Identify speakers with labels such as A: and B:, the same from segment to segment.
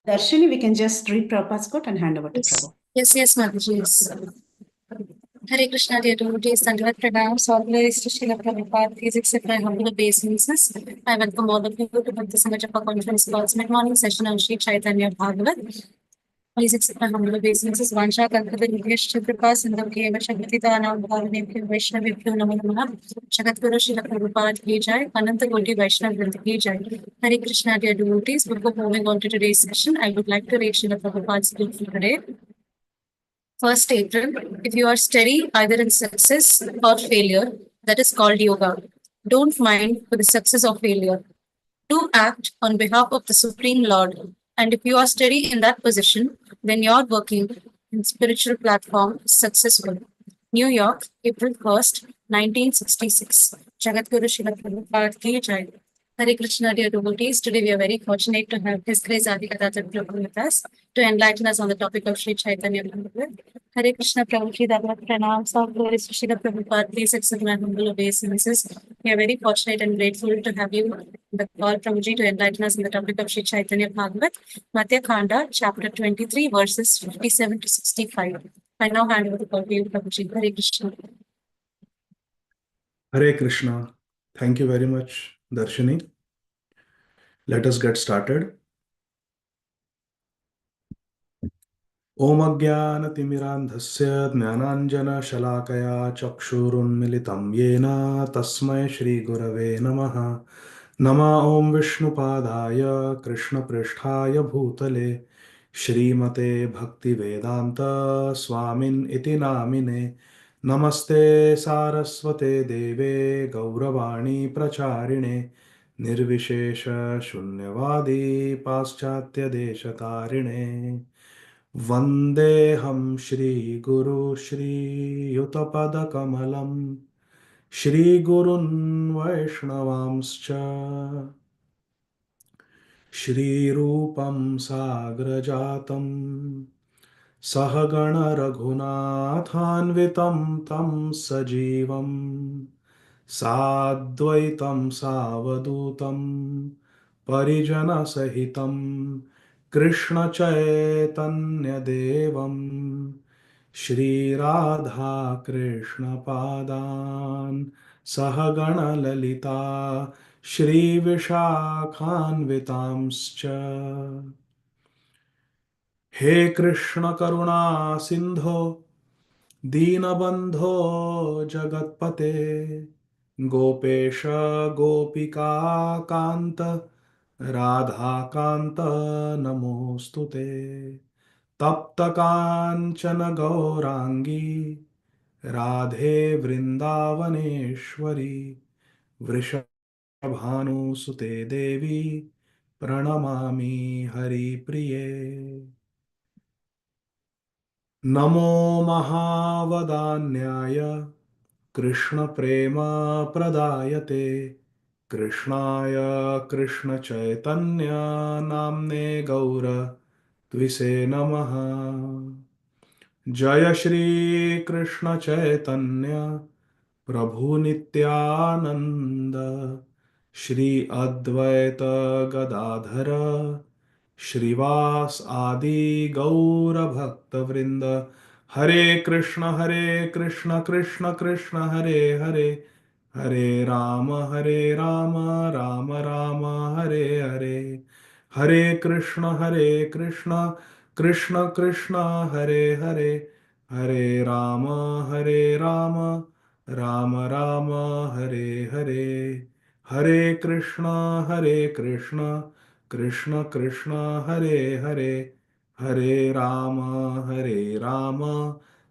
A: Darshini, we can just read Prabhupada's quote and hand over to
B: Yes,
A: Prabhu.
B: yes, Madhya, yes. Hare Krishna, dear devotees, Dandavat Pranam, all glories to Srila Prabhupada, please accept my humble obeisances. I welcome all of you to Bhakti Samajapa Conference Call's mid-morning session on Sri Caitanya Bhagavat. Please accept my humble obeisances. Vansha Kalpada Nidhyascha Kripa Sindhu Keva Shaktitanam Bhavanebhyo Vaishnavibhyo Namo Namaha. Jagatguru Srila Prabhupada ki jai, Ananta Koti Vaishnav Vrinda ki jai. Hare Krishna, dear devotees, before moving on to today's session, I would like to read Srila Prabhupada's speech for today. 1st April, if you are steady either in success or failure, that is called yoga. Don't mind for the success or failure. Do act on behalf of the Supreme Lord. And if you are steady in that position, then your working in spiritual platform is successful. New York, April 1st, 1966. Jagatguru Srila Prabhupada ki jai. Hare Krishna, dear devotees. Today we are very fortunate to have His Grace Adi Gadadhar Prabhu with us to enlighten us on the topic of Sri Chaitanya Bhagavat. Hare Krishna, Prabhu Ji Davat Pranam. All glories to Srila Prabhupada. Please accept my humble obeisances. We are very fortunate and grateful to have you, the call Prabhuji, to enlighten us on the topic of Sri Chaitanya Bhagavat, Madhya Khanda, chapter 23, verses 57 to 65. I now hand over the call to you, Prabhuji. Hare Krishna.
C: Hare Krishna. Thank you very much, Darshini. Let us get started. Om Ajnanatimirandhasya Jnananjana-shalakaya Chakshurunmilitam Yena Tasmai Shri Gurave Namaha. Nama Om Vishnupadaya Krishna Pristhaya Bhutale Shrimate Bhakti Vedanta Swamin Iti Namine. Namaste Saraswate Deve Gauravani Pracharine Nirvishesha Shunyavadi Paschatya Deshatarine Vandeham Shri Guru Shri Yutapada Kamalam Shri Gurun Vaishnavamscha Shri Rupam Sagrajatam Sahagana Raghunathanvitam Tam Sajivam Sadvaitam Savadutam Parijana Sahitam Krishna Chaitanya Devam Shri Radha Krishna Padan Sahagana Lalita Shri Vishakhanvitamscha He Krishna Karuna Sindho Dinabandho Jagatpate Gopesha Gopika Kanta Radha Kanta Namostute Tapta Kanchana Gaurangi Radhe Vrindavaneshwari Vrishabhanu Devi Pranamami Hari Priye Namo Mahavadanyaya Krishna Prema Pradayate Krishnaya Krishna Chaitanya Namne Gaura Tvise Namaha Jaya Shri Krishna Chaitanya Prabhu Nityananda Shri Advaita Gadadhara Shrivas Adi Gaura Bhakta Vrinda Hare Krishna Krishna Krishna Hare Hare Hare Rama Rama Rama Hare Hare Hare Krishna Krishna Krishna Hare Hare Hare Rama Rama Rama Hare Hare Hare Krishna Krishna Krishna Hare Hare Hare Rama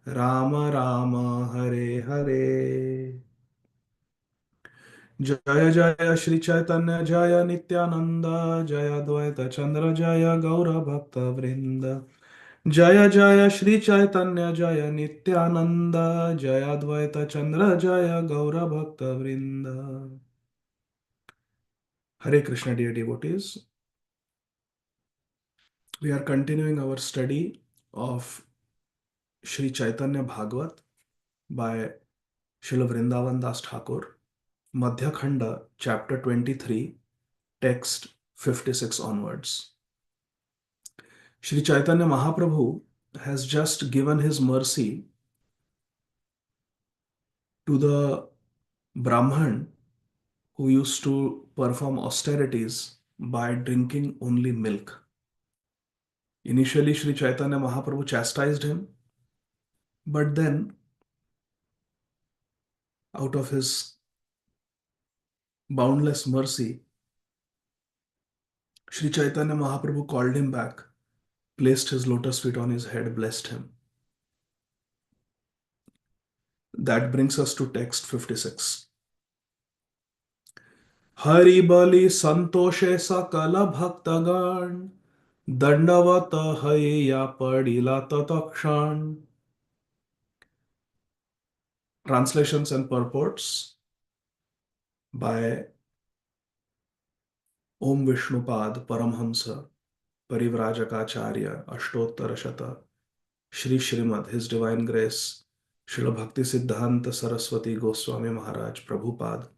C: Rama Rama Hare Hare Jaya Jaya Shri Chaitanya Jaya Nityananda Jaya Dvaita Chandra Jaya Gaura Bhakta Vrinda Jaya Jaya Shri Chaitanya Jaya Nityananda Jaya Dvaita Chandra Jaya Gaura Bhakta Vrinda Hare Krishna, dear devotees. We are continuing our study of Sri Chaitanya Bhagavat by Srila Vrindavan Das Thakur, Madhya Khanda, chapter 23, text 56 onwards. Sri Chaitanya Mahaprabhu has just given his mercy to the Brahman who used to perform austerities by drinking only milk. Initially, Sri Chaitanya Mahaprabhu chastised him, but then, out of his boundless mercy, Sri Chaitanya Mahaprabhu called him back, placed his lotus feet on his head, blessed him. That brings us to text 56. Hari bali santoshe sakala bhaktagan dandavata hayya padila tatakshan. Translations and purports by Om Vishnupad Paramhamsa Parivrajacharya Ashtottara Shata Shri Srimad His Divine Grace Srila Bhakti Siddhanta Saraswati Goswami Maharaj Prabhupada,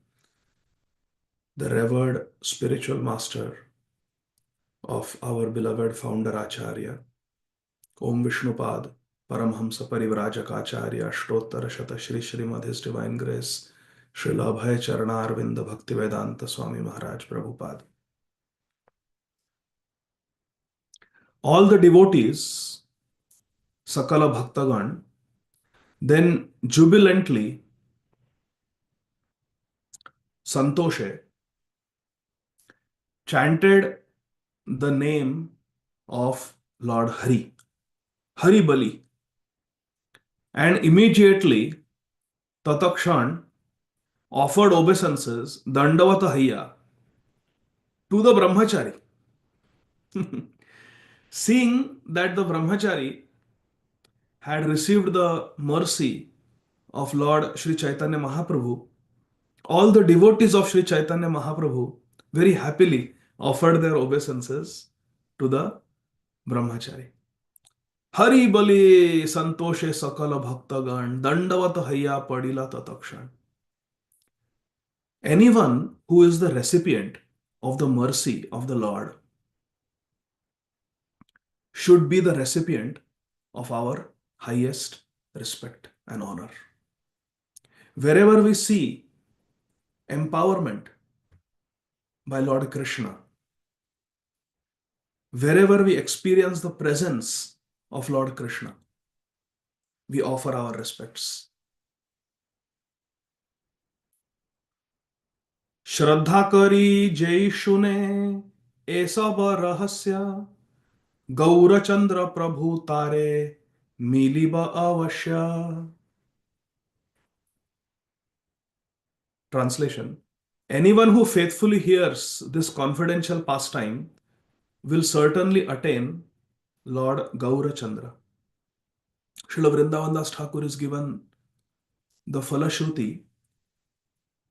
C: the revered spiritual master of our beloved founder Acharya, Om Vishnupad Paramhamsa Parivrajacharya Ashtottara Shata Shri Srimad His Divine Grace Srila Abhay Charanarvinda Bhaktivedanta Swami Maharaj Prabhupada. All the devotees, Sakala Bhaktagan, then jubilantly, Santoshe, chanted the name of Lord Hari, Hari Bali, and immediately Tatakshan offered obeisances, Dandavata Hayya, to the Brahmachari. Seeing that the Brahmachari had received the mercy of Lord Sri Chaitanya Mahaprabhu, all the devotees of Sri Chaitanya Mahaprabhu very happily offered their obeisances to the Brahmachari. Hari Bali Santoshe Sakala Bhaktagan Dandavata Hayya Padila Tatakshan. Anyone who is the recipient of the mercy of the Lord should be the recipient of our highest respect and honor. Wherever we see empowerment by Lord Krishna, wherever we experience the presence of Lord Krishna, we offer our respects. Shraddha kari jai shune ऐसा ब रहस्य गौरचंद्र प्रभु तारे मिली ब अवश्य. Translation: anyone who faithfully hears this confidential pastime will certainly attain Lord Gaurachandra. Srila Vrindavan Das Thakur is given the Falashruti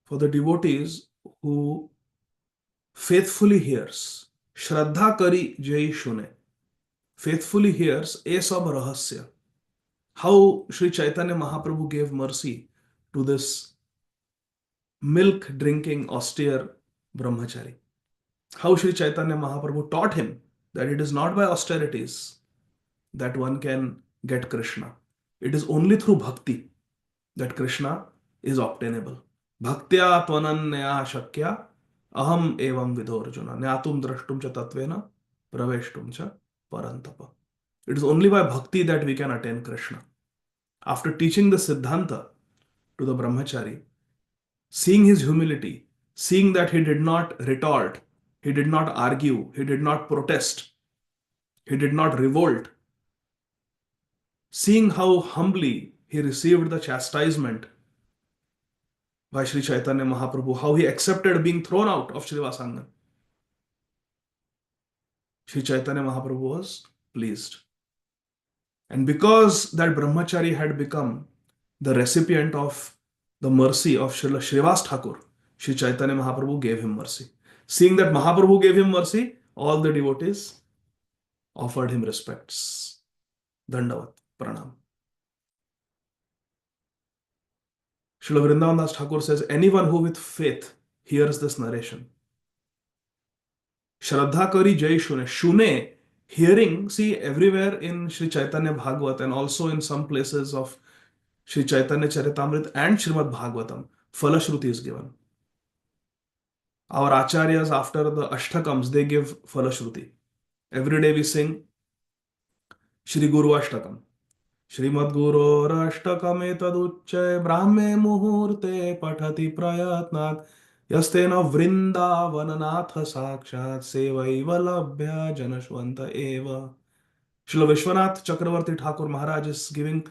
C: for the devotees who faithfully hears. Shraddha kari jai shune. Faithfully hears a sab rahasya. How Sri Chaitanya Mahaprabhu gave mercy to this milk drinking austere brahmachari. How Sri Chaitanya Mahaprabhu taught him that it is not by austerities that one can get Krishna. It is only through bhakti that Krishna is obtainable. Bhaktya tvananya shakya aham evam vidho Arjuna nyatum drashtum cha tatvena praveshtum cha parantapa. It is only by bhakti that we can attain Krishna. After teaching the Siddhanta to the brahmachari, seeing his humility, seeing that he did not retort, he did not argue, he did not protest, he did not revolt, seeing how humbly he received the chastisement by Sri Chaitanya Mahaprabhu, how he accepted being thrown out of Srivasangam, Sri Chaitanya Mahaprabhu was pleased. And because that brahmachari had become the recipient of the mercy of Srila Srivas Thakur, Sri Chaitanya Mahaprabhu gave him mercy. Seeing that Mahaprabhu gave him mercy, all the devotees offered him respects. Dandavat, Pranam. Srila Vrindavan Das Thakur says, anyone who with faith hears this narration, Shraddha kari jai shune. Shune Hearing, see, everywhere in Sri Chaitanya Bhagavat and also in some places of Sri Chaitanya Charitamrita and Srimad Bhagavatam, Falashruti is given. Our acharyas, after the Ashtakams, they give Falashruti. Every day we sing Shri Guru Ashtakam. Shrimad Guru Ashtakame Taducche Brahme Muhurte Patati Prayatnat Yastena Vrindavananath Sakshat Sevaiva Labhya Janashwanta Eva. Srila Vishwanath Chakravarti Thakur Maharaj is giving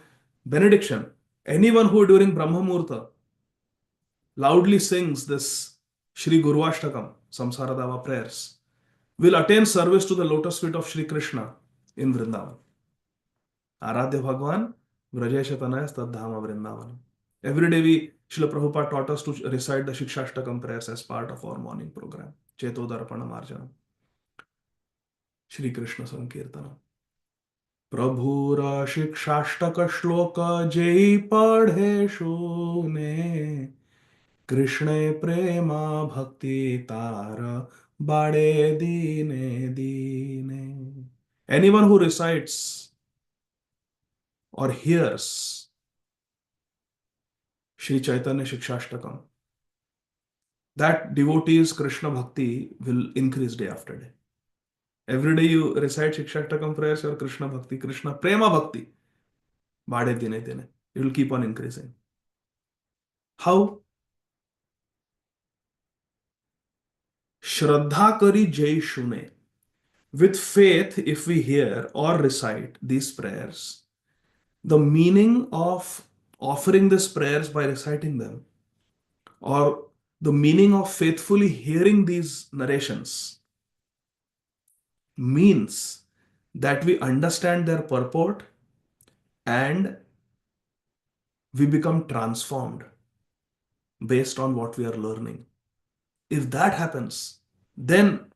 C: benediction. Anyone who during Brahma Muhurta loudly sings this Shri Guru Ashtakam, Samsara Dava prayers, will attain service to the lotus feet of Shri Krishna in Vrindavan. Aradhya Bhagwan, Vrajesha Tanaya Stadhama Vrindavan. Every day Srila Prabhupada taught us to recite the Shikshashtakam prayers as part of our morning program. Chetodarpana Marjanam. Shri Krishna Sankirtanam. Prabhura Shikshashtaka Shloka Jai Padhe Shune Krishna Prema Bhakti Tara Bade Dine Dine. Anyone who recites or hears Sri Chaitanya Shikshashtakam, that devotee's Krishna Bhakti will increase day after day. Every day you recite Shikshashtakam prayers, your Krishna Bhakti, Krishna Prema Bhakti, Bade Dine Dine. It will keep on increasing. How? Shraddha Kari Jai Shune. With faith, if we hear or recite these prayers, the meaning of offering these prayers by reciting them, or the meaning of faithfully hearing these narrations, means that we understand their purport and we become transformed based on what we are learning. If that happens, then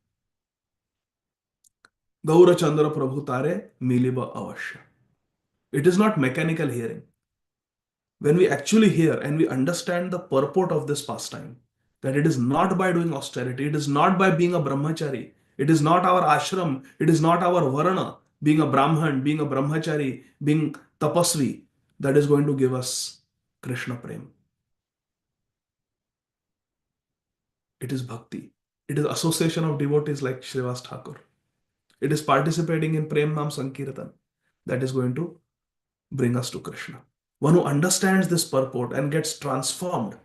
C: Gaura Chandra Prabhu Tare Miliba Avashya. It is not mechanical hearing. When we actually hear and we understand the purport of this pastime, that it is not by doing austerity, it is not by being a brahmachari, it is not our ashram, it is not our varana, being a brahman, being a brahmachari, being tapasvi, that is going to give us Krishna prem. It is bhakti. It is association of devotees like Srivas Thakur. It is participating in Prem Nam Sankirtan that is going to bring us to Krishna. One who understands this purport and gets transformed,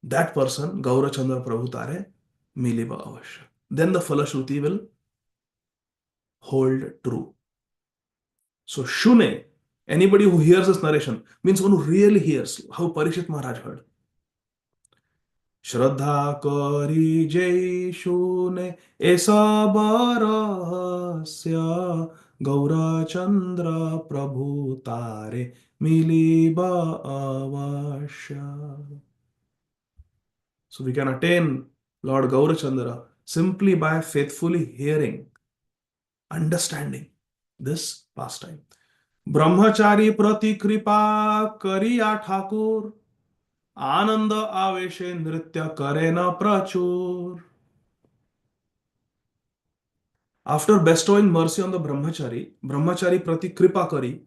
C: that person, Gaura Chandra Prabhu Tare, Miliba Avashya. Then the Falashruti will hold true. So Shune, anybody who hears this narration, means one who really hears, how Parishit Maharaj heard. Shraddha Kari Jai Shune Esa Barasya Gaura Chandra Prabhu Tare Miliba Avashya. So we can attain Lord Gaura Chandra simply by faithfully hearing, understanding this pastime. Brahmachari Prati Kripa Kariya Thakur Ananda Aveshe Nritya Karena Prachur. After bestowing mercy on the Brahmachari Prati Kripa Kari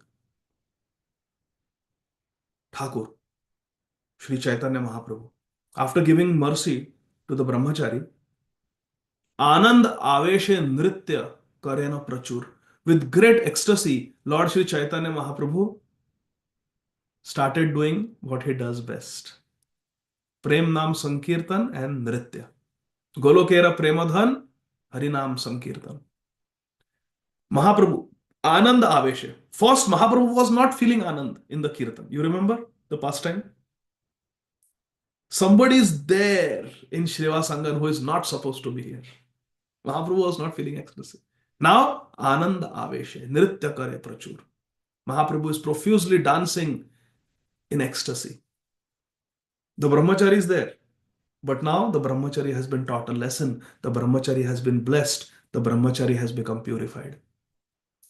C: Thakur, Sri Chaitanya Mahaprabhu, after giving mercy to the Brahmachari, Anand Aveshe Nritya Karena Prachur. With great ecstasy, Lord Sri Chaitanya Mahaprabhu started doing what he does best. Prem Nam Sankirtan and Nritya. Golokera Premadhan, Harinam Sankirtan. Mahaprabhu, Anand Aveshe. First, Mahaprabhu was not feeling Anand in the Kirtan. You remember the pastime? Somebody is there in Srivasangan who is not supposed to be here. Mahaprabhu was not feeling ecstasy. Now, Anand Aveshe, Nritya Kare Prachur. Mahaprabhu is profusely dancing in ecstasy. The brahmachari is there. But now the brahmachari has been taught a lesson. The brahmachari has been blessed. The brahmachari has become purified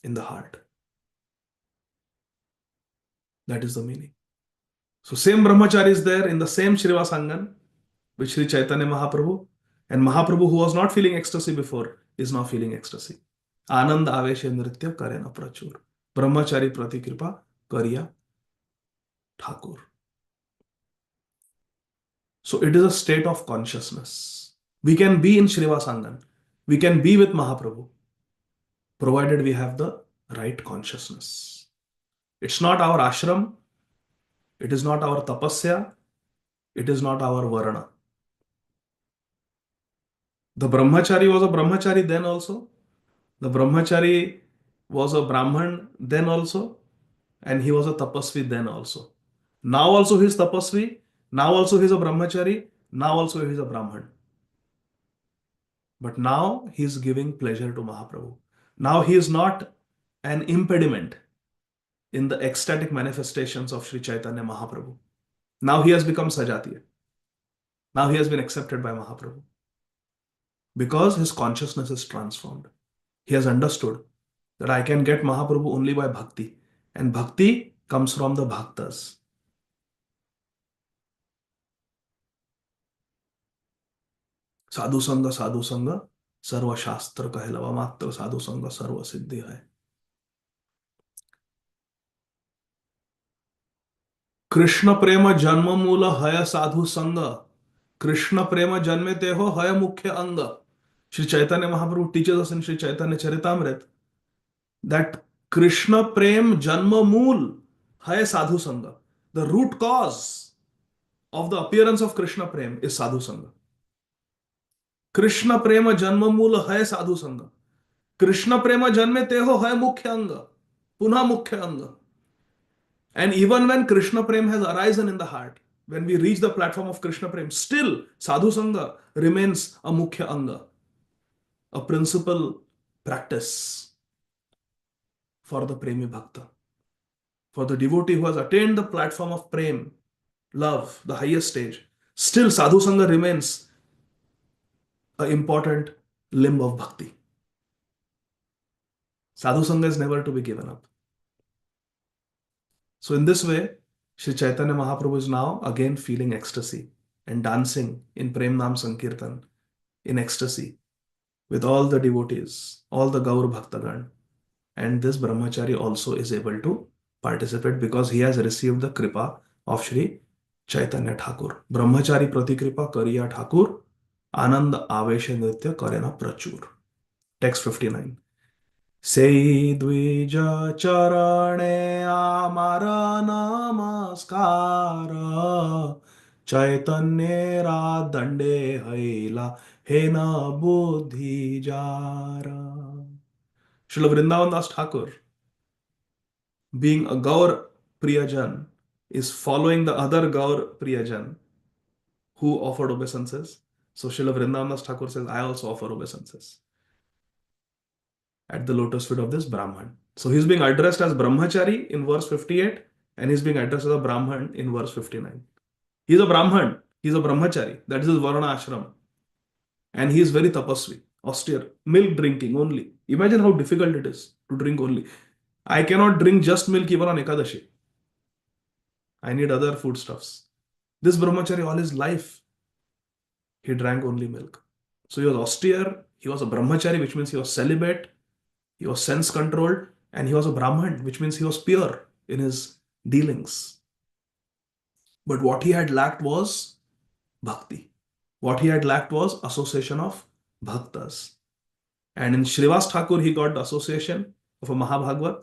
C: in the heart. That is the meaning. So same brahmachari is there in the same Srivasangan with Sri Chaitanya Mahaprabhu. And Mahaprabhu, who was not feeling ecstasy before, is now feeling ecstasy. Anand aveshe nritya karena prachur. Brahmachari prati kripa kariya Thakur. So it is a state of consciousness. We can be in Srivasangan. We can be with Mahaprabhu, provided we have the right consciousness. It's not our ashram. It is not our tapasya. It is not our varna. The brahmachari was a brahmachari then also. The brahmachari was a brahman then also. And he was a tapasvi then also. Now also he is tapasvi. Now also he is a brahmachari. Now also he is a brahman. But now he is giving pleasure to Mahaprabhu. Now he is not an impediment in the ecstatic manifestations of Sri Chaitanya Mahaprabhu. Now he has become Sajatiya. Now he has been accepted by Mahaprabhu. Because his consciousness is transformed. He has understood that I can get Mahaprabhu only by bhakti. And bhakti comes from the bhaktas. साधु संग सर्व शास्त्र कहलवा मात्र साधु संग सर्व सिद्धि है. कृष्ण प्रेम जन्म मूल हय साधु संग. कृष्ण प्रेम जन्मे ते हो हय मुख्य अंग. Sri Chaitanya Mahaprabhu teaches us in Sri Chaitanya Charitamrita that Krishna Prem Janma Mool Hai Sadhu Sangha. The root cause of the appearance of Krishna Prem is Sadhu Sangha. Krishna Prema Janma Mool Hai Sadhu Sangha. Krishna Prema Janme Teho Hai Mukhya Anga. Punha Mukhya Anga. And even when Krishna Prem has arisen in the heart, when we reach the platform of Krishna Prem, still Sadhu Sangha remains a Mukhya Anga, a principal practice for the Premi Bhakta. For the devotee who has attained the platform of Prem, love, the highest stage, still Sadhu Sangha remains an important limb of bhakti. Sadhu Sangha is never to be given up. So in this way, Sri Chaitanya Mahaprabhu is now again feeling ecstasy and dancing in Prem Nam Sankirtan in ecstasy with all the devotees, all the Gaur Bhaktagan. And this brahmachari also is able to participate because he has received the kripa of Sri Chaitanya Thakur. Brahmachari prati kripa kariya Thakur, Anand aveshe nritya karena prachur. Text 59. Sei dvija charane amara namaskara Chaitanyera dande haila hena buddhi jara. Srila Vrindavan Das Thakur, being a Gaur Priyajan, is following the other Gaur Priyajan who offered obeisances. So Srila Vrindavan Das Thakur says, I also offer obeisances at the lotus feet of this Brahman. So he's being addressed as Brahmachari in verse 58 and he's being addressed as a Brahman in verse 59. He's a Brahman, he's a Brahmachari, that is his Varna Ashram. And he is very tapasvi, austere, milk drinking only. Imagine how difficult it is to drink only. I cannot drink just milk even on Ekadashi. I need other foodstuffs. This Brahmachari, all his life, he drank only milk. So he was austere, he was a Brahmachari, which means he was celibate, he was sense controlled, and he was a Brahman, which means he was pure in his dealings. But what he had lacked was bhakti. What he had lacked was association of bhaktas. And in Srivas Thakur, he got the association of a Mahabhagavat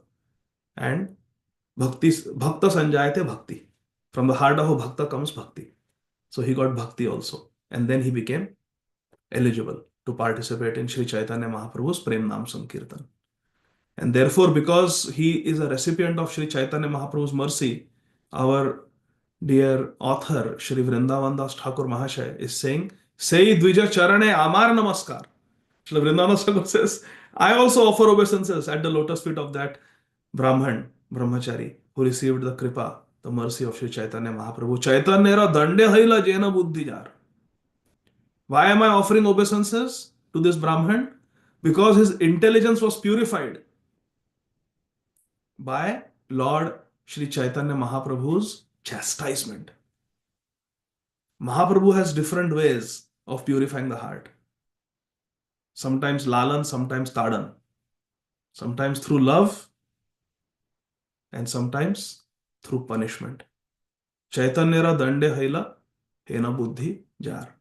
C: and bhakti, bhakta sanjayate bhakti. From the heart of a bhakta comes bhakti. So he got bhakti also. And then he became eligible to participate in Sri Chaitanya Mahaprabhu's Prem Nam Sankirtan. And therefore, because he is a recipient of Sri Chaitanya Mahaprabhu's mercy, our dear author, Shri Vrindavan Das Thakur Mahashay, is saying, Sei Dvija Charane Amar Namaskar. Shri Vrindavan Das Thakur says, I also offer obeisances at the lotus feet of that Brahman, Brahmachari, who received the kripa, the mercy of Sri Chaitanya Mahaprabhu. Chaitanyera dande haila jena buddhi jar. Why am I offering obeisances to this Brahman? Because his intelligence was purified by Lord Sri Chaitanya Mahaprabhu's chastisement. Mahaprabhu has different ways of purifying the heart. sometimes lalan, sometimes tadan, sometimes through love, and sometimes through punishment. Chaitanyara dande haila hena buddhi jar.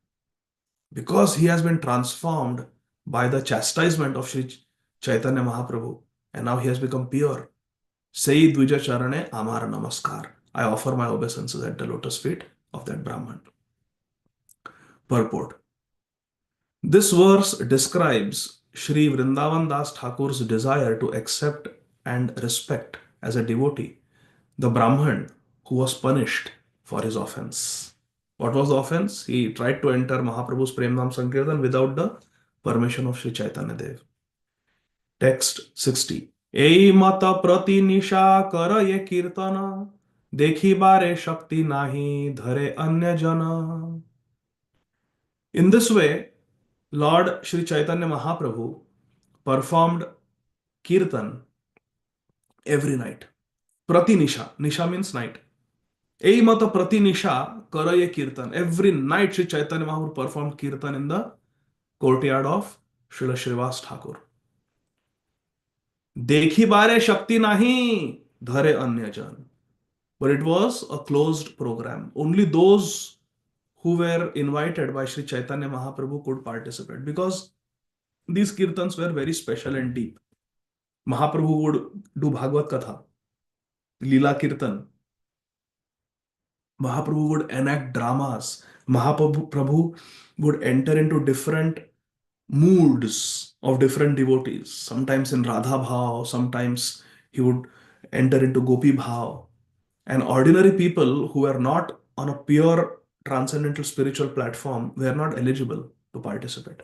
C: Because he has been transformed by the chastisement of Sri Chaitanya Mahaprabhu, and now he has become pure. Sei Dvija Charane Amar Namaskar. I offer my obeisances at the lotus feet of that Brahman. Purport. This verse describes Sri Vrindavan Das Thakur's desire to accept and respect as a devotee the Brahman who was punished for his offense. What was the offense? He tried to enter Mahaprabhu's Prem Nam Sankirtan without the permission of Sri Chaitanya Dev. Text 60. Ei mata prati nisha kara ye kirtana dekhi bare shakti nahi dhare anya jana. In this way, Lord Sri Chaitanya Mahaprabhu performed kirtan every night. Prati nisha. Nisha means night. Ei mata prati nisha kara ye kirtan. Every night Sri Chaitanya Mahaprabhu performed kirtan in the courtyard of Srila Srivas Thakur. देखी बारे शक्ति नहीं धरे अन्य जन. But it was a closed program. Only those who were invited by Sri Chaitanya Mahaprabhu could participate because these kirtans were very special and deep. Mahaprabhu would do Bhagavat Katha, Leela Kirtan. Mahaprabhu would enact dramas. Mahaprabhu would enter into different moods of different devotees. Sometimes in Radha Bhav, sometimes he would enter into Gopi Bhav. And ordinary people who were not on a pure transcendental spiritual platform were not eligible to participate.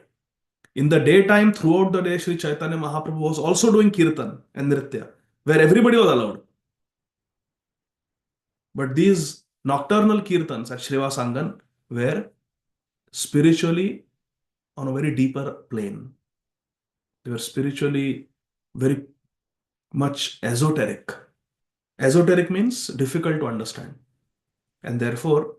C: In the daytime, throughout the day, Sri Chaitanya Mahaprabhu was also doing kirtan and nritya, where everybody was allowed. But these nocturnal kirtans at Srivasangan were spiritually on a very deeper plane. They were spiritually very much esoteric. Esoteric means difficult to understand. And therefore,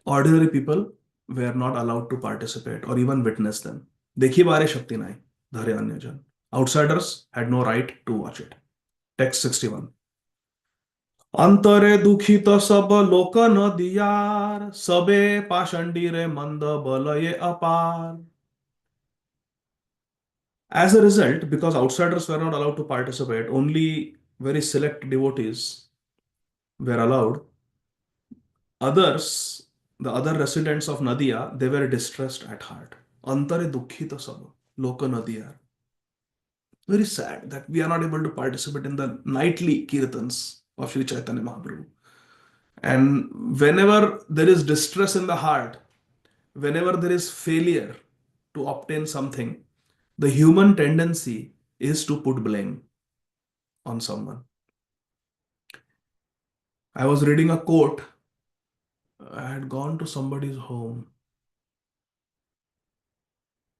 C: ordinary people were not allowed to participate or even witness them. Dekhi bare shakti nahi, dhare anya jan. Outsiders had no right to watch it. Text 61. अंतरे दुखित सब लोक न दियार सबे पाषंडी रे मंद बलये अपार. As a result, because outsiders were not allowed to participate, only very select devotees were allowed. Others, the other residents of Madhya, they were distressed at heart. Antare dukkhita sab, loka nadiyar. Very sad that we are not able to participate in the nightly kirtans of Sri Chaitanya Mahaprabhu. And whenever there is distress in the heart, whenever there is failure to obtain something, the human tendency is to put blame on someone. I was reading a quote. I had gone to somebody's home.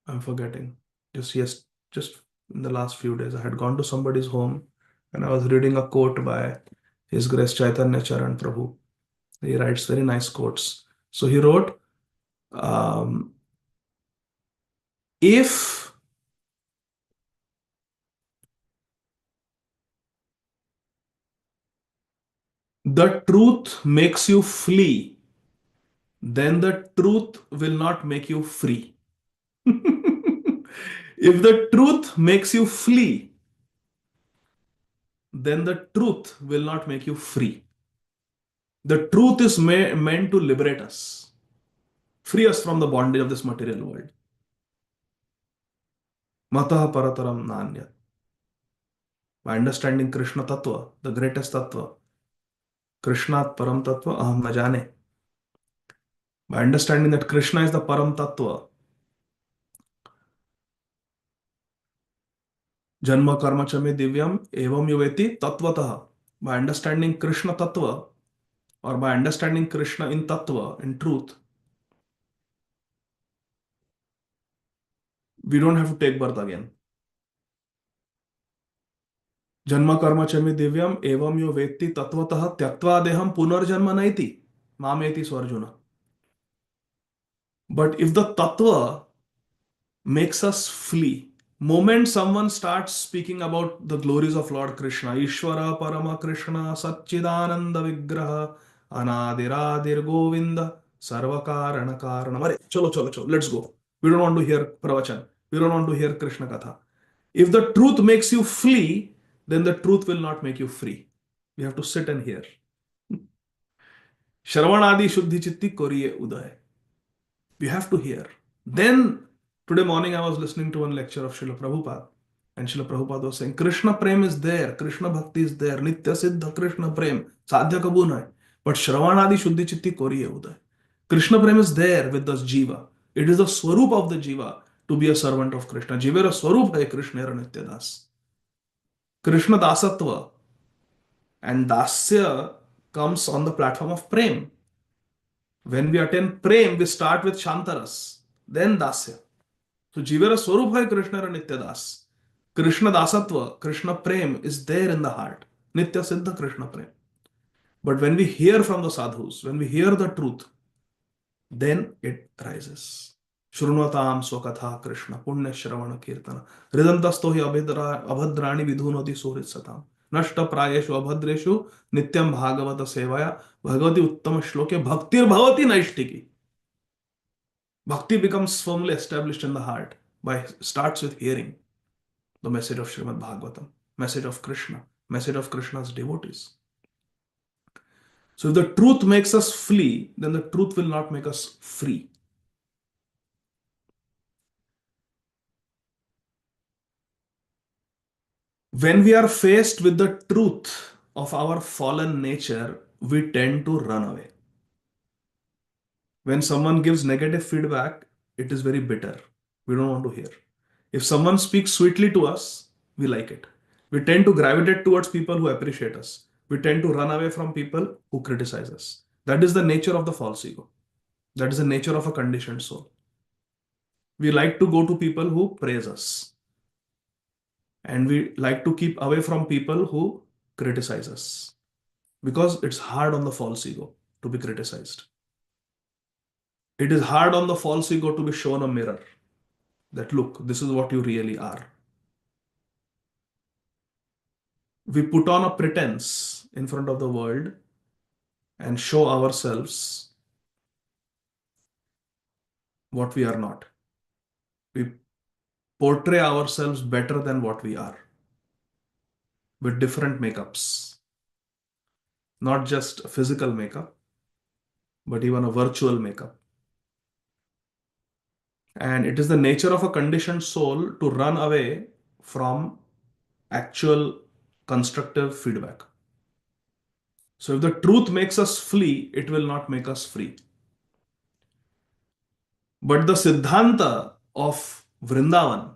C: I'm forgetting. Just in the last few days, I had gone to somebody's home and I was reading a quote by His Grace Chaitanya Charan Prabhu. He writes very nice quotes. So he wrote, if the truth makes you flee, then the truth will not make you free. If the truth makes you flee, then the truth will not make you free. The truth is meant to liberate us, free us from the bondage of this material world. Matah parataram nanyat. By understanding Krishna Tattva, the greatest Tattva, Krishnat param Tattva aham na jane. By understanding that Krishna is the param Tattva, Janma karma chame divyam evam yuveti tatvatah. By understanding Krishna Tattva, or by understanding Krishna in Tattva, in truth, we don't have to take birth again. Janma karma chame divyam evam yuveti tatvatah tyaktva deham punarjanma naiti mameti swarjuna. But if the Tattva makes us flee. Moment someone starts speaking about the glories of Lord Krishna, Ishvara Parama Krishna, Satchidananda Vigraha, Anadiradir Govinda, Sarvakarana Karana. Arey, chalo, let's go. We don't want to hear pravachan. We don't want to hear Krishna Katha. If the truth makes you flee, then the truth will not make you free. You have to sit and hear. Shravanadi Shuddhi Chitti Koriye Uday. We have to hear. Then, today morning I was listening to one lecture of Srila Prabhupada, and Srila Prabhupada was saying, Krishna Prem is there, Krishna Bhakti is there, Nitya Siddha Krishna Prem, Sadhya Kabu nahi. But Shravanadi Shuddhi Chitti Koriye Uday. Krishna Prem is there with us Jiva. It is the Swarup of the Jiva to be a servant of Krishna. Jivera Swarup hai Krishna Nitya Das. Krishna Dasatva and Dasya comes on the platform of Prem. When we attain Prem, we start with Shantaras, then Dasya. So Jivera Swarup hai Krishna Nitya Das. Krishna Dasatva, Krishna Prem is there in the heart. Nitya Siddha Krishna Prem. But when we hear from the sadhus, when we hear the truth, then it rises. Shrunvatam Swakatha Krishna, Punya Shravana Kirtana, Ridantasto hi abhadrani vidhunoti surit satam. Nashta prayeshu abhadreshu nityam bhagavata sevaya bhagavati uttama shloke bhaktir bhavati naishtiki. Bhakti becomes firmly established in the heart by starts with hearing the message of Srimad Bhagavatam, message of Krishna, message of Krishna's devotees. So if the truth makes us flee, then the truth will not make us free. When we are faced with the truth of our fallen nature, we tend to run away. When someone gives negative feedback, it is very bitter. We don't want to hear. If someone speaks sweetly to us, we like it. We tend to gravitate towards people who appreciate us. We tend to run away from people who criticize us. That is the nature of the false ego. That is the nature of a conditioned soul. We like to go to people who praise us. And we like to keep away from people who criticize us. Because it's hard on the false ego to be criticized. It is hard on the false ego to be shown a mirror. That look, this is what you really are. We put on a pretense in front of the world and show ourselves what we are not. We portray ourselves better than what we are with different makeups. Not just physical makeup, but even a virtual makeup. And it is the nature of a conditioned soul to run away from actual constructive feedback. So if the truth makes us flee, it will not make us free. But the Siddhanta of Vrindavan,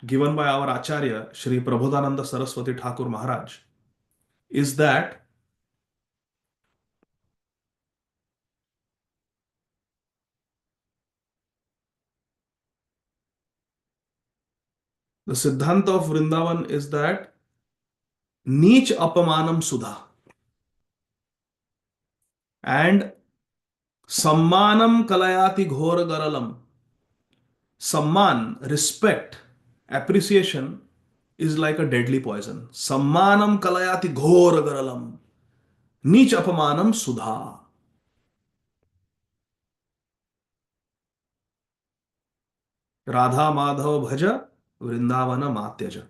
C: given by our Acharya, Shri Prabodhananda Saraswati Thakur Maharaj, is that the Siddhanta of Vrindavan is that Neech Apamanam Sudha and Sammanam Kalayati Ghora Garalam. Samman, respect, appreciation is like a deadly poison. Sammanam Kalayati Ghora Garalam. Neech Apamanam Sudha. Radha Madhav Bhaja Vrindavana Matyaja.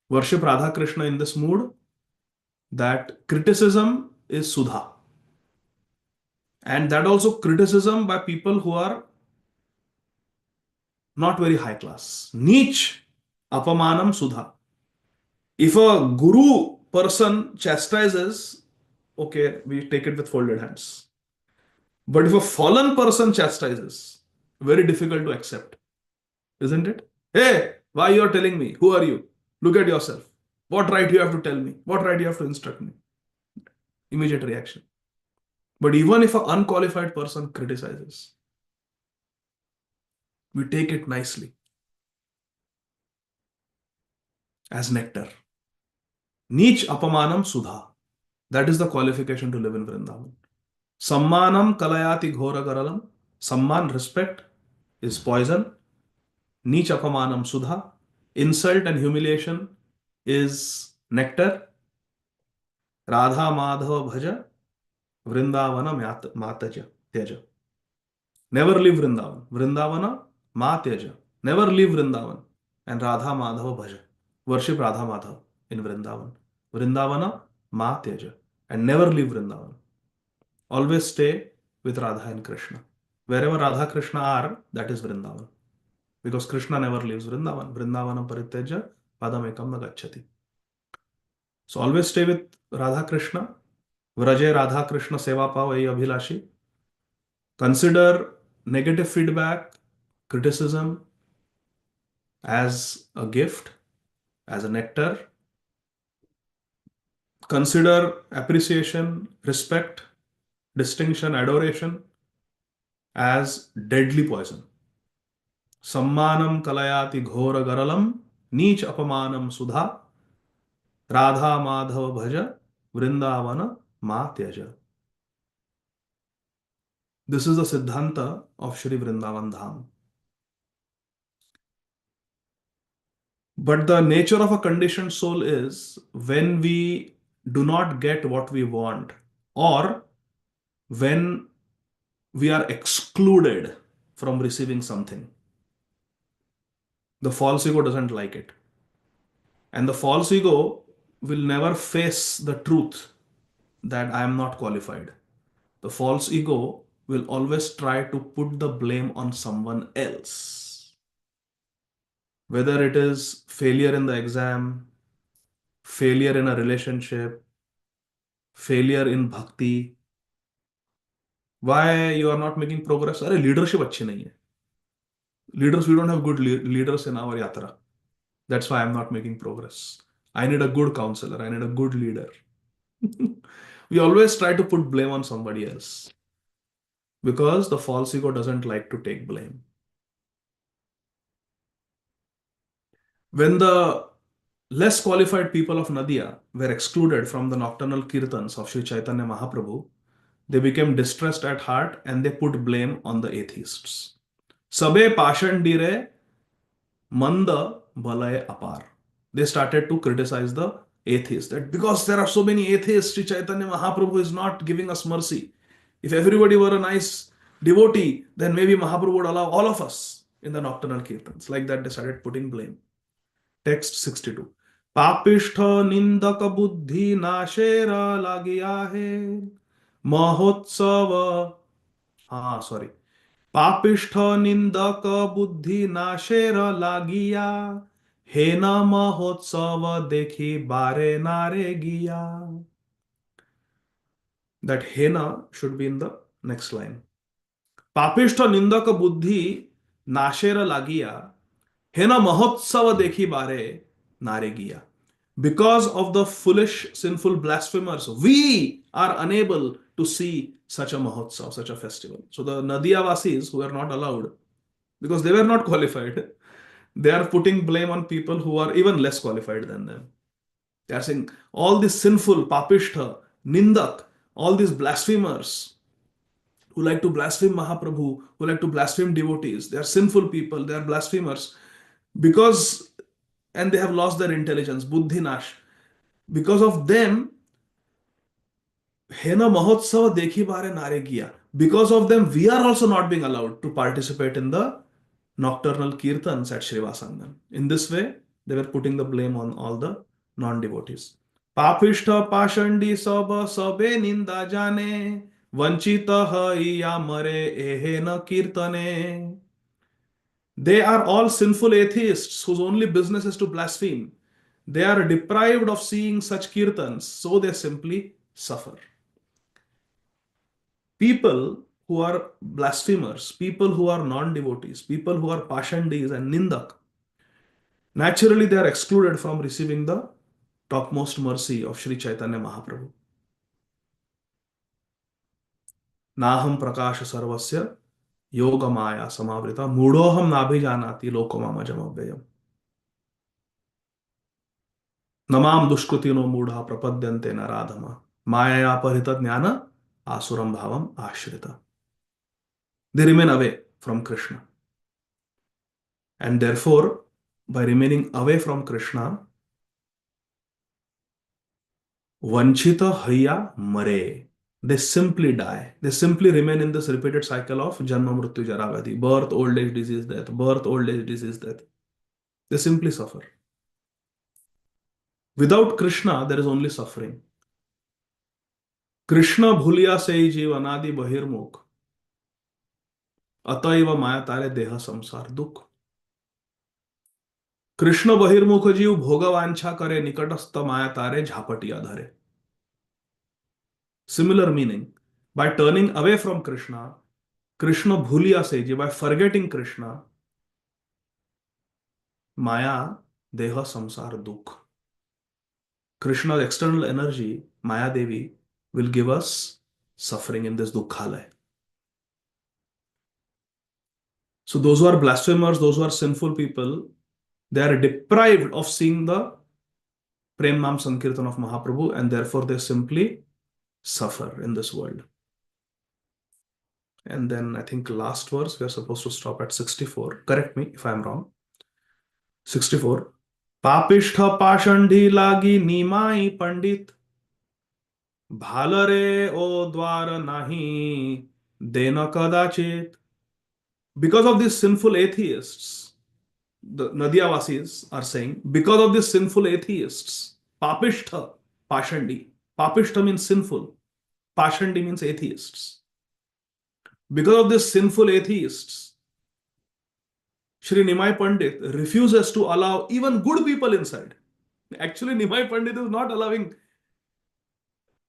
C: Worship Radha Krishna in this mood that criticism is Sudha. And that also criticism by people who are not very high class. Neech Apamanam Sudha. If a guru person chastises, okay, we take it with folded hands. But if a fallen person chastises, very difficult to accept. Isn't it? Hey, why you are telling me? Who are you? Look at yourself. What right you have to tell me? What right you have to instruct me? Immediate reaction. But even if an unqualified person criticizes, we take it nicely as nectar. Neech apamanam sudha. That is the qualification to live in Vrindavan. Sammanam kalayati ghora garalam. Samman, respect, is poison. Neech apamanam sudha. Insult and humiliation is nectar. Radha Madhava bhaja. Vrindavana mataja. Tyaja. Never leave Vrindavan. Vrindavana ma tyaja. Never leave Vrindavan. And Radha Madhava bhaja. Worship Radha Madhava in Vrindavan. Vrindavana ma tyaja. And never leave Vrindavan. Always stay with Radha and Krishna. Wherever Radha Krishna are, that is Vrindavan. Because Krishna never leaves Vrindavan. Vrindavanam parityaja padam ekam na gacchati. So always stay with Radha Krishna. Vraje Radha Krishna seva pavai abhilashi. Consider negative feedback, criticism as a gift, as a nectar. Consider appreciation, respect, distinction, adoration as deadly poison. Sammanam kalayati ghora garalam, neech apamanam sudha, Radha Madhava bhaja, Vrindavana ma tyaja. This is the Siddhanta of Shri Vrindavan Dham. But the nature of a conditioned soul is when we do not get what we want, or when we are excluded from receiving something. The false ego doesn't like it. And the false ego will never face the truth that I am not qualified. The false ego will always try to put the blame on someone else. Whether it is failure in the exam, failure in a relationship, failure in bhakti. Why you are not making progress? Arey, leadership अच्छी नहीं है. Leaders, we don't have good leaders in our yatra. That's why I'm not making progress. I need a good counselor. I need a good leader. We always try to put blame on somebody else because the false ego doesn't like to take blame. When the less qualified people of Madhya were excluded from the nocturnal kirtans of Sri Chaitanya Mahaprabhu, they became distressed at heart and they put blame on the atheists. Sabe pashandire manda balay apar. They started to criticize the atheists, that because there are so many atheists, Sri Chaitanya Mahaprabhu is not giving us mercy. If everybody were a nice devotee, then maybe Mahaprabhu would allow all of us in the nocturnal kirtans. Like that, they started putting blame. Text 62. Papishtha nindaka buddhi nashera lagiya hai mahotsava. Sorry. Papishtha nindaka buddhi nashera lagiya hena mahotsava dekhi bare nare giya. That hena should be in the next line. Papishtha nindaka buddhi nashera lagiya hena mahotsava dekhi bare nare giya. Because of the foolish, sinful blasphemers, we are unable to see such a mahotsav, such a festival. So the Nadiyavasis who are not allowed, because they were not qualified, they are putting blame on people who are even less qualified than them. They are saying all these sinful, papishtha, nindak, all these blasphemers who like to blaspheme Mahaprabhu, who like to blaspheme devotees, they are sinful people, they are blasphemers because, and they have lost their intelligence, buddhi nash. Because of them, Hena Mahotsav dekhi bare nare giya. Because of them, we are also not being allowed to participate in the nocturnal kirtans at Srivasangam. In this way, they were putting the blame on all the non-devotees. Papishta pashandi saba sabe ninda jane vanchita hai mare ehena kirtane. They are all sinful atheists whose only business is to blaspheme. They are deprived of seeing such kirtans, so they simply suffer. People who are blasphemers, people who are non-devotees, people who are pashandis and nindak, naturally they are excluded from receiving the topmost mercy of Sri Chaitanya Mahaprabhu. Naham prakasha sarvasya yoga maya samavrita mudoham nabhijanati lokamamajam avyayam. Namam dushkrutino mudha prapadyante naradhama maya parita jnana asuram bhavam ashrita. They remain away from Krishna. And therefore, by remaining away from Krishna, Vanchita Haya Mare. They simply die. They simply remain in this repeated cycle of Janma Mrityu Jara Vyadhi. Birth, old age, disease, death. Birth, old age, disease, death. They simply suffer. Without Krishna, there is only suffering. Krishna bhuliya se jeev anadi bahirmukh. अतएव माया तारे देह संसार दुख. कृष्ण बहिर्मुख जीव भोगवांछा करे निकटस्थ माया तारे झापटिया धरे. Similar meaning. By turning away from Krishna, Krishna bhuliya seji, by forgetting Krishna, Maya, Deha, Samsar, Dukh. Krishna's external energy, Maya Devi, will give us suffering in this Dukkhalaya. So those who are blasphemers, those who are sinful people, they are deprived of seeing the Prem Nam Sankirtan of Mahaprabhu, and therefore they simply suffer in this world. And then I think last verse, we are supposed to stop at 64. Correct me if I am wrong. 64. Papishta pashandi lagi nimai pandit bhalare o dwar nahi dena kadachit. Because of these sinful atheists, the Nadiyavasis are saying, because of these sinful atheists, Papishta pashandi. Papishta means sinful. Pashandi means atheists. Because of these sinful atheists, Shri Nimai Pandit refuses to allow even good people inside. Actually, Nimai Pandit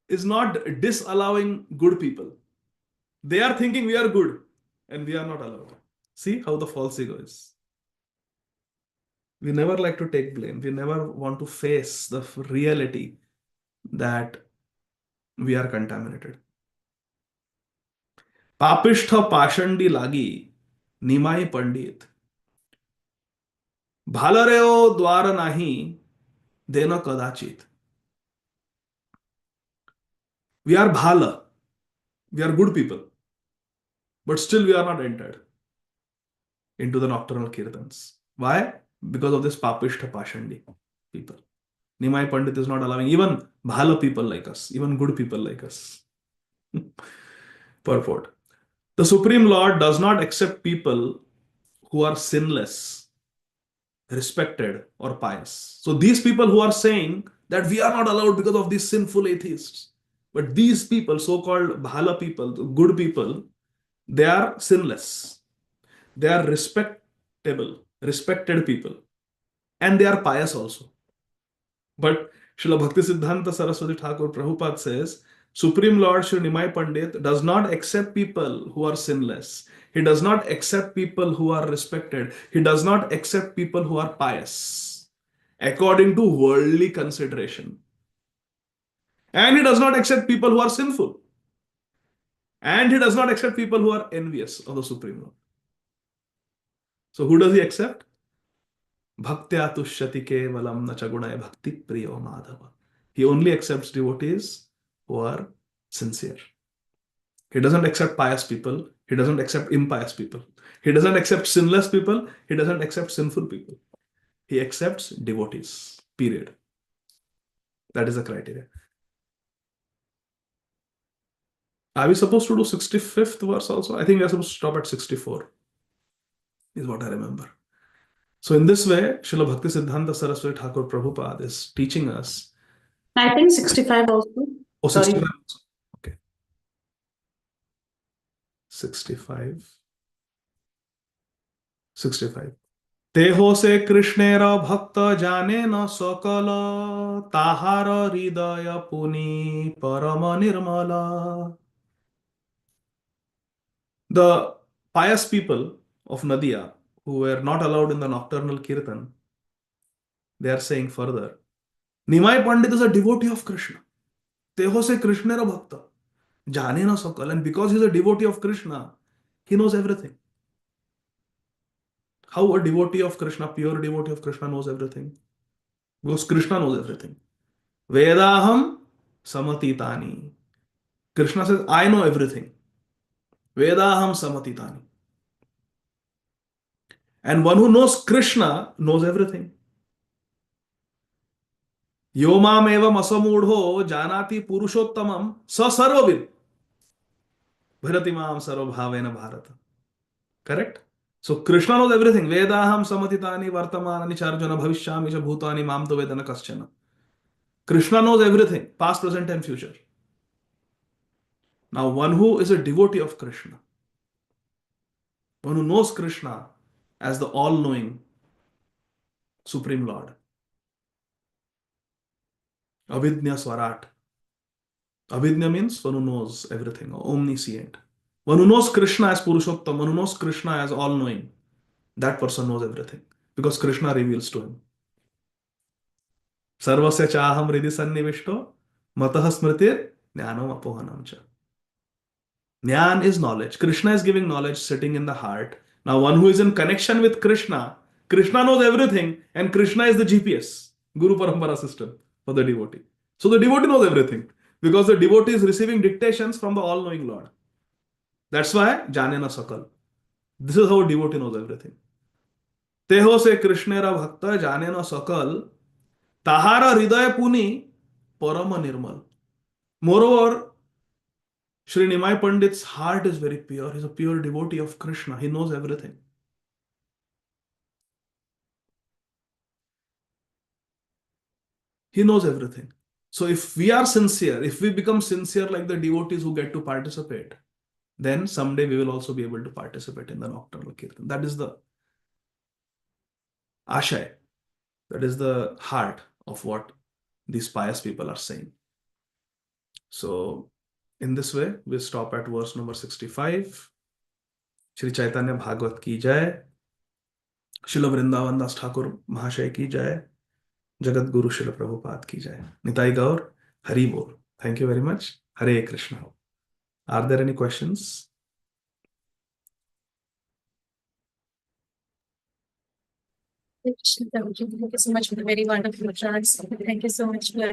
C: is not disallowing good people. They are thinking we are good and we are not allowed. See how the false ego is. We never like to take blame. We never want to face the reality that we are contaminated. Papishta pashandi lagi Nimai Pandit Bhalareo dwara nahi dena kadachit. We are bhala. We are good people. But still we are not entered into the nocturnal kirtans. Why? Because of this papishta pashandi people. Nimai Pandit is not allowing even bhala people like us, even good people like us. Purport. The Supreme Lord does not accept people who are sinless, respected, or pious. So these people who are saying that we are not allowed because of these sinful atheists, but these people, so-called bhala people, good people, they are sinless. They are respectable, respected people. And they are pious also. But Srila Bhaktisiddhanta Saraswati Thakur Prabhupada says, Supreme Lord Sri Nimai Pandit does not accept people who are sinless. He does not accept people who are respected. He does not accept people who are pious, according to worldly consideration. And he does not accept people who are sinful. And he does not accept people who are envious of the Supreme Lord. So who does he accept? Bhaktya tushyati kevalam nacha gunaya bhakti priyo madhava. He only accepts devotees who are sincere. He doesn't accept pious people. He doesn't accept impious people. He doesn't accept sinless people. He doesn't accept sinful people. He accepts devotees. Period. That is the criteria. Are we supposed to do 65th verse also? I think we are supposed to stop at 64. Is what I remember. So in this way, Srila Bhaktisiddhanta Saraswati Thakur Prabhupada is teaching us.
A: I think 65 also.
C: Oh,
A: Sorry.
C: 65. Okay. 65. 65. तेहो से कृष्णेरा भक्त जाने न सकल ताहार हृदय पुनि परम Nirmala. The pious people of Nadia who were not allowed in the nocturnal kirtan, they are saying further, Nimai Pandit is a devotee of Krishna. Teho se Krishnera bhakta. Jane na sakal. And because he is a devotee of Krishna, he knows everything. How a devotee of Krishna, pure devotee of Krishna knows everything? Because Krishna knows everything. Vedaham samatitani. Krishna says, I know everything. Vedaham samatitani. And one who knows Krishna knows everything. Yo mam evam asamudho janati purushottamam sa sarvavid bharati mam sarvabhavena bharata. Correct? So Krishna knows everything. Vedaham samatitani vartamanani charjana bhavishyami cha bhutani mam tu vedana kaschana. Krishna knows everything, past, present, and future. Now, one who is a devotee of Krishna, one who knows Krishna as the all-knowing Supreme Lord, Avidnya Swarat. Avidnya means one who knows everything, omniscient. One who knows Krishna as Purushottam, one who knows Krishna as all-knowing, that person knows everything because Krishna reveals to him. Sarvasya chaham hridi sannivishto matah smritir jnanam apohanam cha. Jnana is knowledge. Krishna is giving knowledge sitting in the heart. Now, one who is in connection with Krishna, Krishna knows everything, and Krishna is the GPS, Guru Parampara system for the devotee. So the devotee knows everything because the devotee is receiving dictations from the all-knowing Lord. That's why Janena Sakal. This is how a devotee knows everything. Teho se Krishnera Bhakta Janena Sakal Tahara Hridaya Puni Parama Nirmal. Moreover, Sri Nimai Pandit's heart is very pure. He's a pure devotee of Krishna. He knows everything. He knows everything. So if we are sincere, if we become sincere like the devotees who get to participate, then someday we will also be able to participate in the nocturnal kirtan. That is the ashay. That is the heart of what these pious people are saying. So in this way, we stop at verse number 65. Shri Chaitanya Bhagavat ki jai. Srila Vrindavan Das Thakur Mahashay ki jai. Jagat Guru Srila Prabhupada ki jai. Nitai Gaur, Hari Bol. Thank you very much. Hare Krishna. Are there any questions?
B: Thank you so much for the very wonderful tracks. Thank you so much for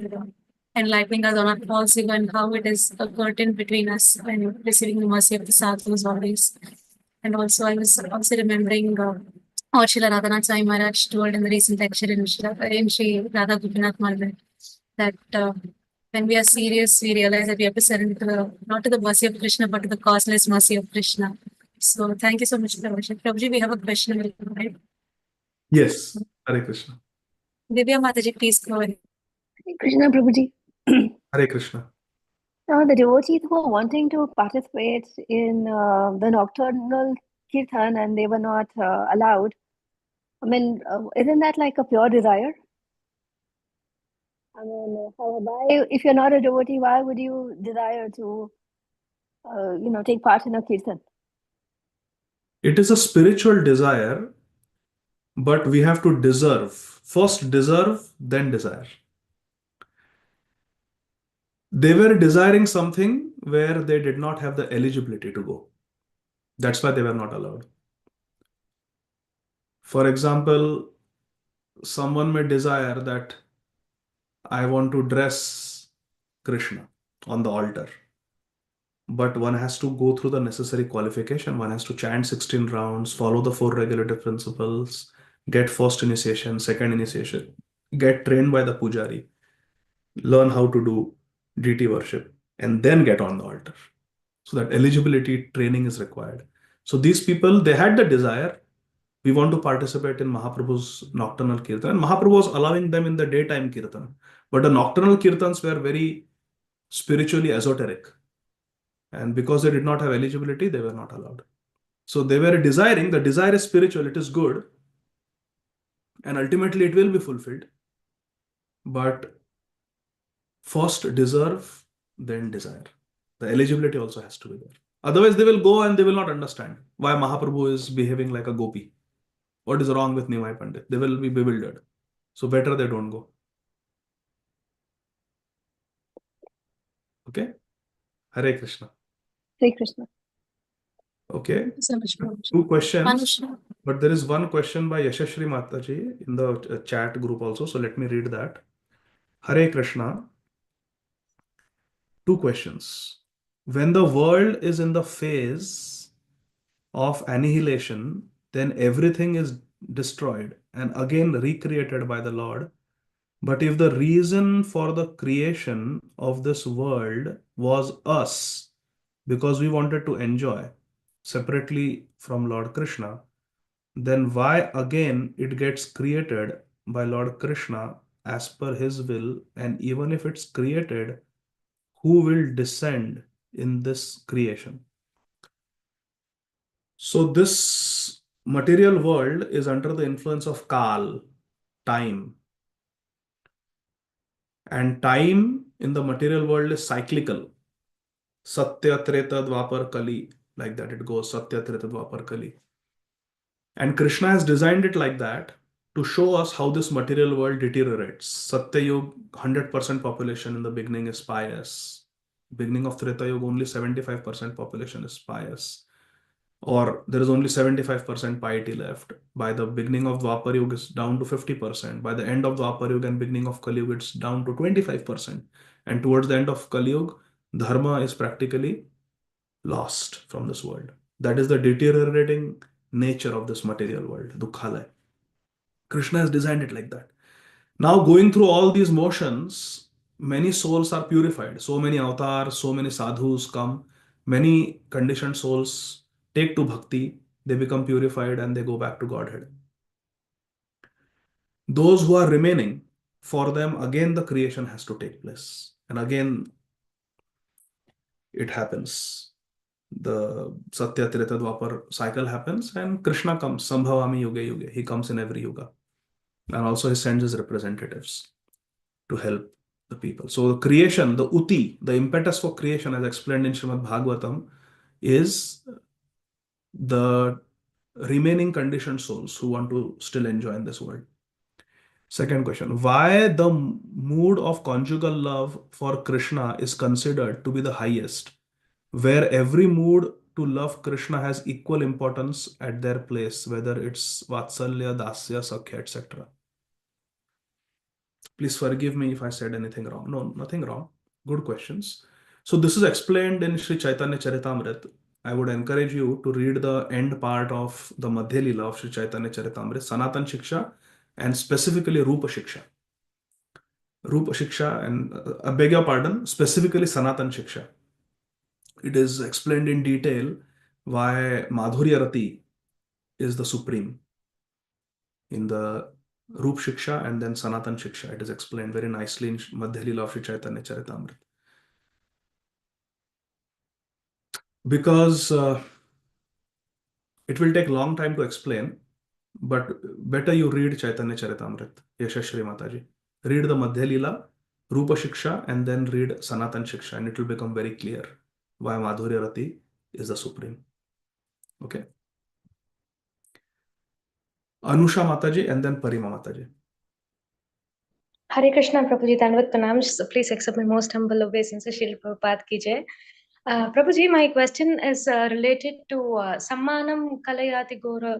B: enlightening us on our policy and how it is a curtain between us and receiving the mercy of the sadhus always. And also, I was also remembering what Srila Radhanath Sai Maharaj told in the recent lecture in Sri Radha Gopinath Mandir that when we are serious, we realize that we have to surrender to not to the mercy of Krishna, but to the causeless mercy of Krishna. So, thank you so much, Prabhuji. Prabhuji, we have a question. Right?
C: Yes. Hare Krishna.
B: Divya Mataji, please go ahead.
D: Krishna Prabhuji.
C: Hare Krishna.
D: Now, the devotees who are wanting to participate in the nocturnal kirtan and they were not allowed, I mean, isn't that like a pure desire? I mean, why, if you're not a devotee, why would you desire to, take part in a kirtan?
C: It is a spiritual desire, but we have to deserve. First deserve, then desire. They were desiring something where they did not have the eligibility to go. That's why they were not allowed. For example, someone may desire that I want to dress Krishna on the altar. But one has to go through the necessary qualification. One has to chant 16 rounds, follow the 4 regulative principles, get first initiation, second initiation, get trained by the pujari, learn how to do deity worship, and then get on the altar. So that eligibility training is required. So these people, they had the desire. We want to participate in Mahaprabhu's nocturnal kirtan. And Mahaprabhu was allowing them in the daytime kirtan. But the nocturnal kirtans were very spiritually esoteric. And because they did not have eligibility, they were not allowed. So they were desiring, the desire is spiritual, it is good. And ultimately it will be fulfilled. But first deserve, then desire. The eligibility also has to be there. Otherwise, they will go and they will not understand why Mahaprabhu is behaving like a gopi. What is wrong with Nimai Pandit? They will be bewildered. So better they don't go. Okay? Hare Krishna.
D: Hare Krishna.
C: Okay.
B: Thank you so much, Prabhuji.
C: 2 questions.
B: Manusha.
C: But there is one question by Yashashri Mataji in the chat group also. So let me read that. Hare Krishna. 2 questions. When the world is in the phase of annihilation, then everything is destroyed and again recreated by the Lord. But if the reason for the creation of this world was us, because we wanted to enjoy separately from Lord Krishna, then why again it gets created by Lord Krishna as per his will? And even if it's created, who will descend in this creation? So this material world is under the influence of Kal, time. And time in the material world is cyclical. Satya, Treta, Dwapar, Kali. Like that it goes, Satya, Treta, Dwapar, Kali. And Krishna has designed it like that to show us how this material world deteriorates. Satya Yuga, 100% population in the beginning is pious. Beginning of Treta Yuga, only 75% population is pious. Or there is only 75% piety left. By the beginning of Dwapar Yuga, it's down to 50%. By the end of Dwapar Yuga and beginning of Kali Yuga, it's down to 25%. And towards the end of Kali Yuga, Dharma is practically lost from this world. That is the deteriorating nature of this material world, Dukhalaya. Krishna has designed it like that. Now, going through all these motions, many souls are purified. So many avatars, so many sadhus come. Many conditioned souls take to bhakti, they become purified and they go back to Godhead. Those who are remaining, for them, again the creation has to take place. And again, it happens. The Satya, Treta, Dwapar cycle happens and Krishna comes, Sambhavami Yuge Yuge. He comes in every yuga. And also he sends his representatives to help the people. So the creation, the uti, the impetus for creation as explained in Srimad Bhagavatam is the remaining conditioned souls who want to still enjoy in this world. Second question, why the mood of conjugal love for Krishna is considered to be the highest, where every mood to love Krishna has equal importance at their place, whether it's Vatsalya, Dasya, Sakhya, etc. Please forgive me if I said anything wrong. No, nothing wrong. Good questions. So this is explained in Sri Chaitanya Charitamrita. I would encourage you to read the end part of the Madhya Leela of Sri Chaitanya Charitamrita, Sanatan Shiksha, and specifically Rupa Shiksha. Rupa Shiksha and, I beg your pardon, specifically Sanatan Shiksha. It is explained in detail why Madhurya Rati is the supreme in the Rup Shiksha and then Sanatan Shiksha. It is explained very nicely in Madhya Leela of Sri Chaitanya Charitamrita. Because it will take long time to explain, but better you read Chaitanya Charitamrita, Yashashri Mataji. Read the Madhya Leela, Rupa Shiksha, and then read Sanatan Shiksha, and it will become very clear why Madhurya Rati is the supreme. Okay. Anusha Mataji and then Parima Mataji.
B: Hare Krishna, Prabhuji, Dandavat Pranam. Please accept my most humble obeisances. Srila Prabhupada ki jai. Prabhuji, my question is related to Sammanam Kalayati Gora,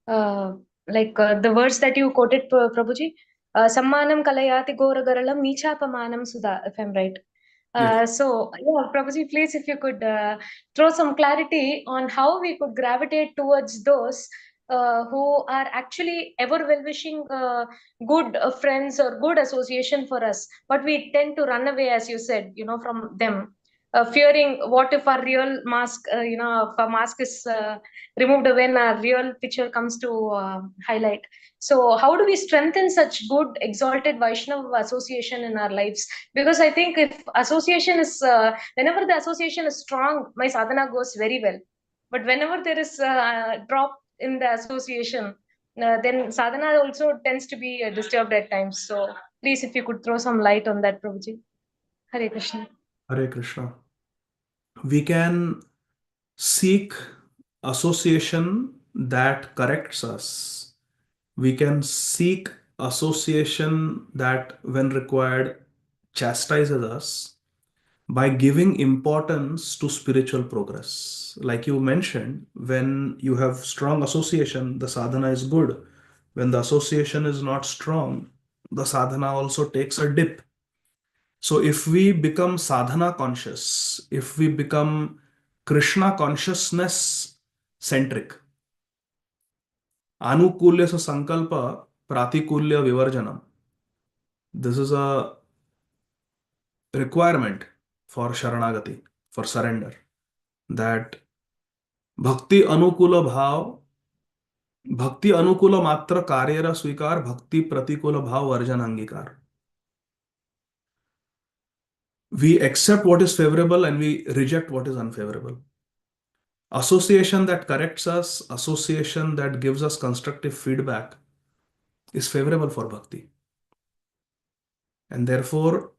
B: the words that you quoted, Prabhuji. Sammanam Kalayati Gora Garalam Nichapamanam Sudha, if I'm right.
C: Yes.
B: So, yeah, Prabhuji, please, if you could throw some clarity on how we could gravitate towards those who are actually ever well-wishing good friends or good association for us, but we tend to run away, as you said, from them, fearing what if our real mask, if our mask is removed when our real picture comes to highlight. So how do we strengthen such good exalted Vaishnava association in our lives? Because I think if association is, whenever the association is strong, my sadhana goes very well. But whenever there is a drop in the association, then sadhana also tends to be disturbed at times. So please, if you could throw some light on that, Prabhuji. Hare Krishna.
C: Hare Krishna. We can seek association that corrects us. We can seek association that, when required, chastises us by giving importance to spiritual progress. Like you mentioned, when you have strong association, the sadhana is good. When the association is not strong, the sadhana also takes a dip. So if we become sadhana conscious, if we become Krishna consciousness centric, Anukulya sankalpa pratikulya vivarjanam. This is a requirement for Sharanagati, for surrender. That भक्ति अनुकूल भाव, भक्ति अनुकूल मात्र कार्येर स्वीकार, भक्ति प्रतिकूल भाव वर्जन अंगीकार. We accept what is favorable and we reject what is unfavorable. Association that corrects us, association that gives us constructive feedback is favorable for bhakti. And therefore,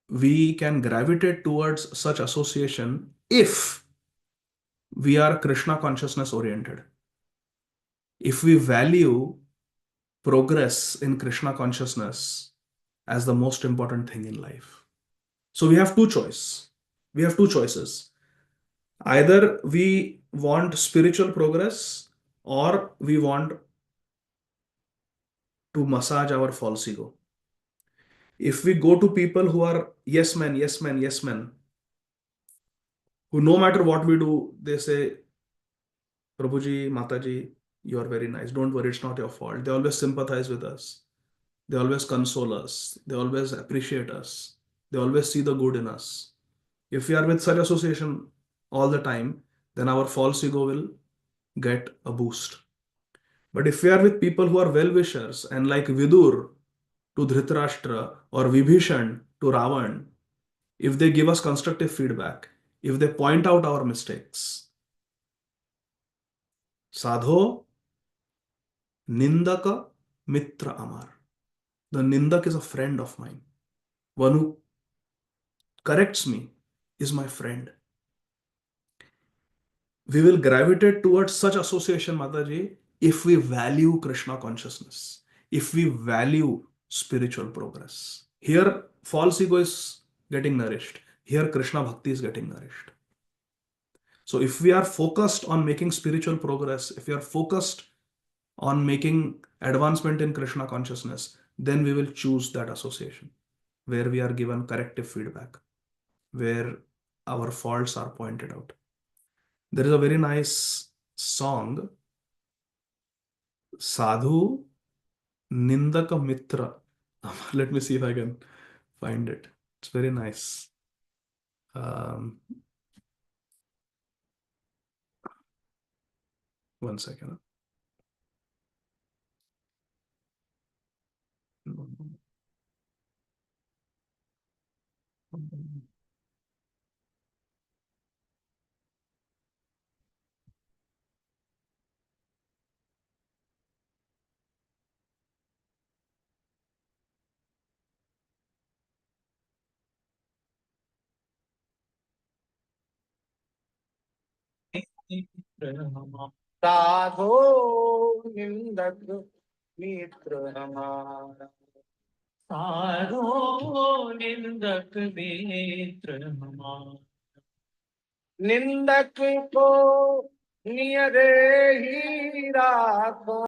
C: we can gravitate towards such association if we are Krishna consciousness oriented. If we value progress in Krishna consciousness as the most important thing in life. So we have two choices. We have two choices. Either we want spiritual progress or we want to massage our false ego. If we go to people who are yes men, yes men, yes men, who no matter what we do, they say, Prabhuji, Mataji, you are very nice. Don't worry, it's not your fault. They always sympathize with us. They always console us. They always appreciate us. They always see the good in us. If we are with such association all the time, then our false ego will get a boost. But if we are with people who are well-wishers and like Vidur to Dhritarashtra or Vibhishan to Ravan, if they give us constructive feedback, if they point out our mistakes, Sadho Nindaka Mitra Amar. The Nindak is a friend of mine. One who corrects me is my friend. We will gravitate towards such association, Mataji, if we value Krishna consciousness, if we value spiritual progress. Here, false ego is getting nourished. Here, Krishna Bhakti is getting nourished. So if we are focused on making spiritual progress, if we are focused on making advancement in Krishna consciousness, then we will choose that association where we are given corrective feedback, where our faults are pointed out. There is a very nice song, Sadhu Nindaka Mitra. Let me see if I can find it. It's very nice. One second.
E: साधो निंदक मित्र हमारा साधो निंदक मित्र हमारा निंदक को नियरे ही राखो